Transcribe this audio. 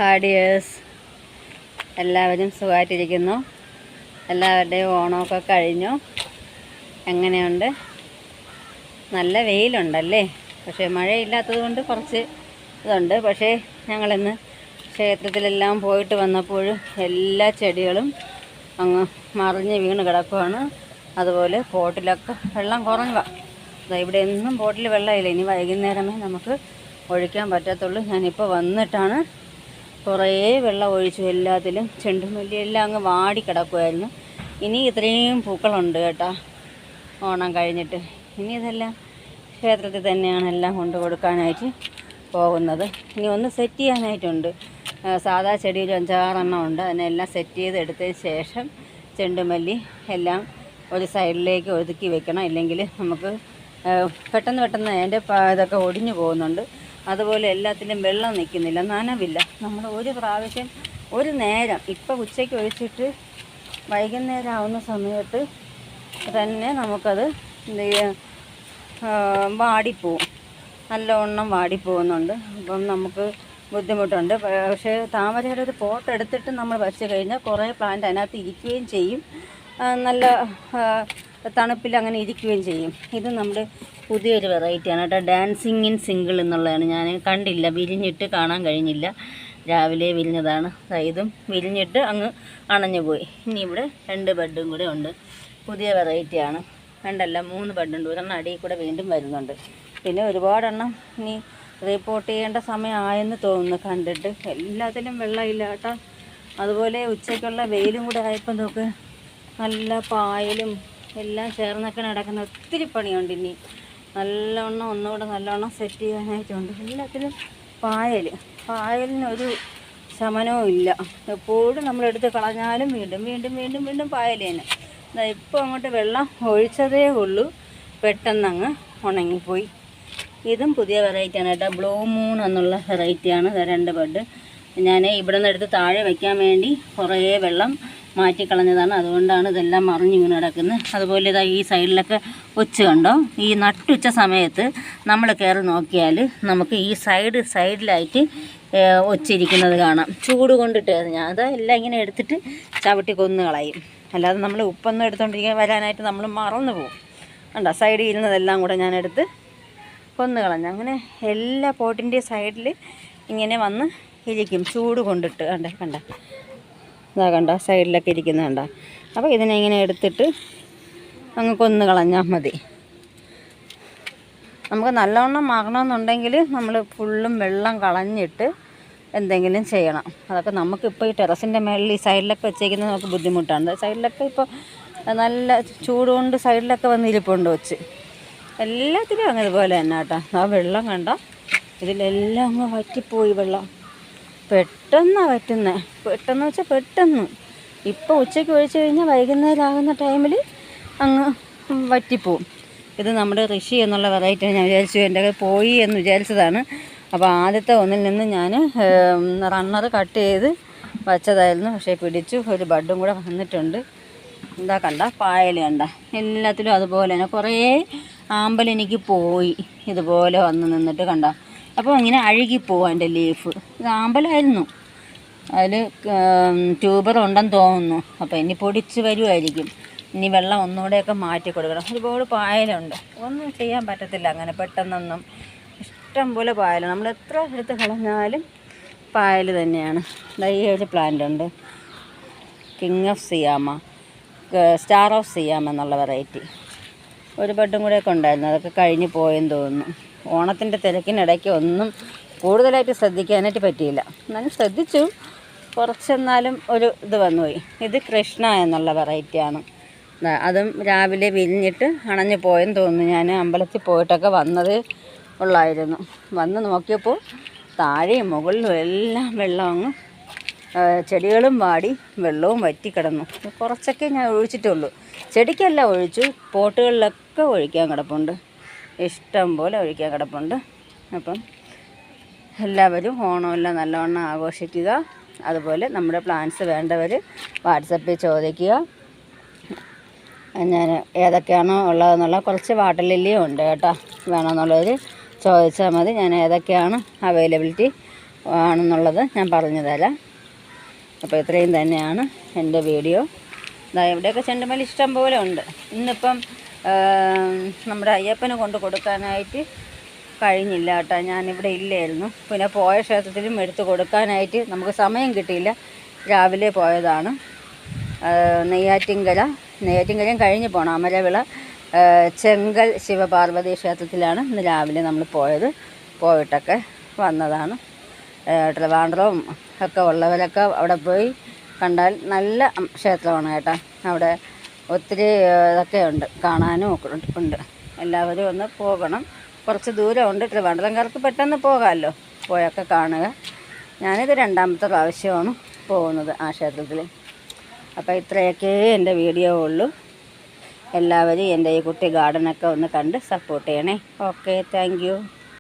ഹാഡിയേഴ്സ് എല്ലാവരും സുഖമായിട്ടിരിക്കുന്നു. എല്ലാവരുടെയും ഓണമൊക്കെ കഴിഞ്ഞു. എങ്ങനെയുണ്ട്? നല്ല വെയിലുണ്ടല്ലേ, പക്ഷേ മഴയില്ലാത്തത് കൊണ്ട് കുറച്ച് ഇതുണ്ട്. പക്ഷേ ഞങ്ങളിന്ന് ക്ഷേത്രത്തിലെല്ലാം പോയിട്ട് വന്നപ്പോൾ എല്ലാ ചെടികളും അങ്ങ് മറിഞ്ഞ് വീണ് കിടക്കുകയാണ്. അതുപോലെ പോട്ടിലൊക്കെ വെള്ളം കുറവാണ്. ഇവിടെ എന്നും പോട്ടിൽ വെള്ളമില്ല. ഇനി വൈകുന്നേരമേ നമുക്ക് ഒഴിക്കാൻ പറ്റത്തുള്ളൂ. ഞാനിപ്പോൾ വന്നിട്ടാണ് കുറേ വെള്ളം ഒഴിച്ചു. എല്ലാത്തിലും ചെണ്ടുമല്ലി എല്ലാം അങ്ങ് വാടി കിടക്കുമായിരുന്നു. ഇനി ഇത്രയും പൂക്കളുണ്ട് കേട്ടോ ഓണം കഴിഞ്ഞിട്ട്. ഇനി ഇതെല്ലാം ക്ഷേത്രത്തിൽ തന്നെയാണ് എല്ലാം കൊണ്ട് കൊടുക്കാനായിട്ട് പോകുന്നത്. ഇനി ഒന്ന് സെറ്റ് ചെയ്യാനായിട്ടുണ്ട്. സാധാ ചെടിയിൽ 5-6 എണ്ണം ഉണ്ട്. അതിനെല്ലാം സെറ്റ് ചെയ്ത് എടുത്തതിന് ശേഷം ചെണ്ടുമല്ലി എല്ലാം ഒരു സൈഡിലേക്ക് ഒതുക്കി വെക്കണം. ഇല്ലെങ്കിൽ നമുക്ക് പെട്ടെന്ന് അതിൻ്റെ ഇതൊക്കെ ഒടിഞ്ഞു പോകുന്നുണ്ട്. അതുപോലെ എല്ലാത്തിലും വെള്ളം നിൽക്കുന്നില്ല, നനവില്ല. നമ്മൾ ഒരു പ്രാവശ്യം ഒരു നേരം ഇപ്പോൾ ഉച്ചയ്ക്ക് ഒഴിച്ചിട്ട് വൈകുന്നേരം ആവുന്ന സമയത്ത് തന്നെ നമുക്കത് വാടിപ്പോവും, നല്ലവണ്ണം വാടിപ്പോകുന്നുണ്ട്. അപ്പം നമുക്ക് ബുദ്ധിമുട്ടുണ്ട്. പക്ഷേ താമരയുടെ ഒരു പോട്ട് എടുത്തിട്ട് നമ്മൾ വച്ച് കഴിഞ്ഞാൽ കുറേ പ്ലാന്റ് അതിനകത്ത് ഇരിക്കുകയും ചെയ്യും. നല്ല തണുപ്പിൽ അങ്ങനെ ഇരിക്കുകയും ചെയ്യും. ഇത് നമ്മുടെ പുതിയൊരു വെറൈറ്റിയാണ് കേട്ടോ. ഡാൻസിങ് ഇൻ സിംഗിൾ എന്നുള്ളതാണ്. ഞാൻ കണ്ടില്ല, വിരിഞ്ഞിട്ട് കാണാൻ കഴിഞ്ഞില്ല. രാവിലെ വിരിഞ്ഞതാണ്. ഇതും വിരിഞ്ഞിട്ട് അങ്ങ് അണഞ്ഞു പോയി. ഇനി ഇവിടെ 2 ബഡും കൂടെ ഉണ്ട്. പുതിയ വെറൈറ്റിയാണ്. 3 ബഡുണ്ട്. ഒരെണ്ണം അടിയിൽ കൂടെ വീണ്ടും വരുന്നുണ്ട്. പിന്നെ ഒരുപാടെണ്ണം ഇനി റിപ്പോർട്ട് ചെയ്യേണ്ട സമയമായെന്ന് തോന്നുന്നു കണ്ടിട്ട്. എല്ലാത്തിലും വെള്ളമില്ല കേട്ടോ. അതുപോലെ ഉച്ചയ്ക്കുള്ള വെയിലും കൂടെ ആയപ്പോൾ നോക്ക്, നല്ല പായലും എല്ലാം ചേർന്നൊക്കെ നടക്കുന്ന ഒത്തിരി പണിയുണ്ട്. ഇനി ഒന്നുകൂടെ നല്ലവണ്ണം സെറ്റ് ചെയ്യാനായിട്ടുണ്ട്. എല്ലാത്തിലും പായലിനൊരു ശമനവും ഇല്ല. എപ്പോഴും നമ്മളെടുത്ത് കളഞ്ഞാലും വീണ്ടും വീണ്ടും വീണ്ടും വീണ്ടും പായൽ തന്നെ. ഇപ്പോൾ അങ്ങോട്ട് വെള്ളം ഒഴിച്ചതേ ഉള്ളൂ, പെട്ടെന്നങ്ങ് ഉണങ്ങിപ്പോയി. ഇതും പുതിയ വെറൈറ്റിയാണ് കേട്ടോ. ബ്ലൂ മൂൺ എന്നുള്ള വെറൈറ്റിയാണ്. 2 ബഡ്. ഞാൻ ഇവിടെ നിന്ന് എടുത്ത് താഴെ വയ്ക്കാൻ വേണ്ടി കുറേ വെള്ളം മാറ്റിക്കളഞ്ഞതാണ്. അതുകൊണ്ടാണ് ഇതെല്ലാം മറിഞ്ഞിങ്ങനെ കിടക്കുന്നത്. അതുപോലെ ഇതാ ഈ സൈഡിലൊക്കെ ഒച്ച് കണ്ടോ. ഈ നട്ടുച്ച സമയത്ത് നമ്മൾ കയറി നോക്കിയാൽ നമുക്ക് ഈ സൈഡിലായിട്ട് ഒച്ചിരിക്കുന്നത് കാണാം. ചൂട് കൊണ്ടിട്ട് ഞാൻ അതാ എല്ലാം ഇങ്ങനെ എടുത്തിട്ട് ചവിട്ടി കൊന്നു കളയും. അല്ലാതെ നമ്മൾ ഉപ്പൊന്നും എടുത്തുകൊണ്ടിരിക്കാൻ വരാനായിട്ട് നമ്മൾ മറന്നു പോകും. കണ്ടോ, സൈഡിൽ ഇരുന്നതെല്ലാം കൂടെ ഞാനെടുത്ത് കൊന്നു കളഞ്ഞു. അങ്ങനെ എല്ലാ പോട്ടിൻ്റെ സൈഡിൽ ഇങ്ങനെ വന്ന് ഇരിക്കും ചൂട് കൊണ്ടിട്ട്. ഇതാ കണ്ട സൈഡിലൊക്കെ ഇരിക്കുന്നത് കണ്ട. അപ്പോൾ ഇതിനെ ഇങ്ങനെ എടുത്തിട്ട് അങ്ങ് കൊന്നു കളഞ്ഞാൽ മതി. നമുക്ക് നല്ലവണ്ണം മാറണമെന്നുണ്ടെങ്കിൽ നമ്മൾ ഫുള്ളും വെള്ളം കളഞ്ഞിട്ട് എന്തെങ്കിലും ചെയ്യണം. അതൊക്കെ നമുക്കിപ്പോൾ ഈ ടെറസിൻ്റെ മേളിൽ ഈ സൈഡിലൊക്കെ വെച്ചേക്കുന്നത് നമുക്ക് ബുദ്ധിമുട്ടാണ്. സൈഡിലൊക്കെ ഇപ്പോൾ നല്ല ചൂട് കൊണ്ട് സൈഡിലൊക്കെ വന്നിരിപ്പുണ്ട് വെച്ച്. എല്ലാത്തിലും അങ്ങനെ ഇതുപോലെ തന്നെ കേട്ടോ. ആ വെള്ളം കണ്ട, ഇതിലെല്ലാം അങ്ങ് വറ്റിപ്പോയി. വെള്ളം പെട്ടെന്നാണ് വറ്റുന്നത്. പെട്ടെന്ന് വെച്ചാൽ പെട്ടെന്ന്. ഇപ്പോൾ ഉച്ചയ്ക്ക് ഒഴിച്ച് കഴിഞ്ഞാൽ വൈകുന്നേരം ആകുന്ന ടൈമിൽ അങ്ങ് വറ്റിപ്പോവും. ഇത് നമ്മുടെ ഋഷി എന്നുള്ള വെറൈറ്റി ഞാൻ വിചാരിച്ചു, എൻ്റെ പോയി എന്ന് വിചാരിച്ചതാണ്. അപ്പോൾ ആദ്യത്തെ ഒന്നിൽ നിന്ന് ഞാൻ റണ്ണർ കട്ട് ചെയ്ത് വച്ചതായിരുന്നു. പക്ഷേ പിടിച്ചു. ഒരു ബഡും കൂടെ വന്നിട്ടുണ്ട്. എന്താ കണ്ട, പായൽ കണ്ട. എല്ലാത്തിലും അതുപോലെ തന്നെ കുറേ ആമ്പൽ എനിക്ക് പോയി ഇതുപോലെ വന്ന് നിന്നിട്ട് കണ്ട. അപ്പോൾ ഇങ്ങനെ അഴുകിപ്പോവും അതിൻ്റെ ലീഫ്. ഇത് ആമ്പലായിരുന്നു, അതിൽ ട്യൂബർ ഉണ്ടെന്ന് തോന്നുന്നു. അപ്പോൾ ഇനി പൊടിച്ച് വരുമായിരിക്കും. ഇനി വെള്ളം ഒന്നുകൂടെയൊക്കെ മാറ്റി കൊടുക്കണം. ഒരുപാട് പായലുണ്ട്, ഒന്നും ചെയ്യാൻ പറ്റത്തില്ല അങ്ങനെ പെട്ടെന്നൊന്നും. ഇഷ്ടം പോലെ പായൽ, നമ്മൾ എത്ര എടുത്ത് കളഞ്ഞാലും പായൽ തന്നെയാണ്. ഈ ഒരു പ്ലാന്റ് ഉണ്ട്, കിങ് ഓഫ് സിയാമ, സ്റ്റാർ ഓഫ് സിയാമ എന്നുള്ള വെറൈറ്റി. ഒരു ബഡും കൂടെയൊക്കെ ഉണ്ടായിരുന്നു, അതൊക്കെ കഴിഞ്ഞ് പോയെന്ന് തോന്നുന്നു. ഓണത്തിൻ്റെ തിരക്കിനിടയ്ക്ക് ഒന്നും കൂടുതലായിട്ട് ശ്രദ്ധിക്കാനായിട്ട് പറ്റിയില്ല. എന്നാലും ശ്രദ്ധിച്ചു കുറച്ചെന്നാലും ഒരു ഇത് വന്നുപോയി. ഇത് കൃഷ്ണ എന്നുള്ള വെറൈറ്റിയാണ്. അതും രാവിലെ വിരിഞ്ഞിട്ട് അണഞ്ഞു പോയെന്ന് തോന്നുന്നു. ഞാൻ അമ്പലത്തിൽ പോയിട്ടൊക്കെ വന്നത് ഉള്ളായിരുന്നു. വന്ന് നോക്കിയപ്പോൾ താഴെയും മുകളിലും എല്ലാം വെള്ളം അങ്ങ് ചെടികളും വാടി വെള്ളവും വറ്റിക്കിടന്നു. കുറച്ചൊക്കെ ഞാൻ ഒഴിച്ചിട്ടുള്ളൂ. ചെടിക്കെല്ലാം ഒഴിച്ചു, പോട്ടുകളിലൊക്കെ ഒഴിക്കാൻ കിടപ്പുണ്ട്, ഇഷ്ടം പോലെ ഒഴിക്കാൻ കിടപ്പുണ്ട്. അപ്പം എല്ലാവരും ഓണമെല്ലാം നല്ലവണ്ണം ആഘോഷിക്കുക. അതുപോലെ നമ്മുടെ പ്ലാന്റ്സ് വേണ്ടവർ വാട്സപ്പിൽ ചോദിക്കുക. ഞാൻ ഏതൊക്കെയാണോ ഉള്ളതെന്നുള്ള കുറച്ച് വാട്ടർ ലില്ലിയും ഉണ്ട് കേട്ടോ. വേണമെന്നുള്ളവർ ചോദിച്ചാൽ മതി. ഞാൻ ഏതൊക്കെയാണ് അവൈലബിലിറ്റി ആണെന്നുള്ളത് ഞാൻ പറഞ്ഞു തരാം. അപ്പോൾ ഇത്രയും തന്നെയാണ് എൻ്റെ വീഡിയോ. ഇവിടെയൊക്കെ ചെണ്ടുമല്ലി ഇഷ്ടം പോലെ ഉണ്ട്. ഇന്നിപ്പം നമ്മുടെ അയ്യപ്പന് കൊണ്ട് കൊടുക്കാനായിട്ട് കഴിഞ്ഞില്ല കേട്ടോ, ഞാനിവിടെ ഇല്ലായിരുന്നു. പിന്നെ പോയ ക്ഷേത്രത്തിലും എടുത്ത് കൊടുക്കാനായിട്ട് നമുക്ക് സമയം കിട്ടിയില്ല, രാവിലെ പോയതാണ്. നെയ്യാറ്റിൻകരയും കഴിഞ്ഞ് പോകണം. അമരവിള ചെങ്കൽ ശിവപാർവതി ക്ഷേത്രത്തിലാണ് ഇന്ന് രാവിലെ നമ്മൾ പോയിട്ടൊക്കെ വന്നതാണ്. ട്രിവാൻഡ്രവും ഒക്കെ ഉള്ളവരൊക്കെ അവിടെ പോയി കണ്ടാൽ നല്ല ക്ഷേത്രമാണ് കേട്ടോ. അവിടെ ഒത്തിരി ഇതൊക്കെ ഉണ്ട്, കാണാനും ഒക്കെ ഉണ്ട്. എല്ലാവരും ഒന്ന് പോകണം. കുറച്ച് ദൂരമുണ്ട്, ട്രിവാൻഡ്രംകാർക്ക് പെട്ടെന്ന് പോകാമല്ലോ, പോയൊക്കെ കാണുക. ഞാനിത് 2ാമത്തെ പ്രാവശ്യമാണ് പോകുന്നത് ആ ക്ഷേത്രത്തിൽ. അപ്പോൾ ഇത്രയൊക്കെ എൻ്റെ വീഡിയോ ഉള്ളൂ. എല്ലാവരും എൻ്റെ ഈ കുട്ടി ഗാർഡനൊക്കെ ഒന്ന് കണ്ട് സപ്പോർട്ട് ചെയ്യണേ. Okay, thank you.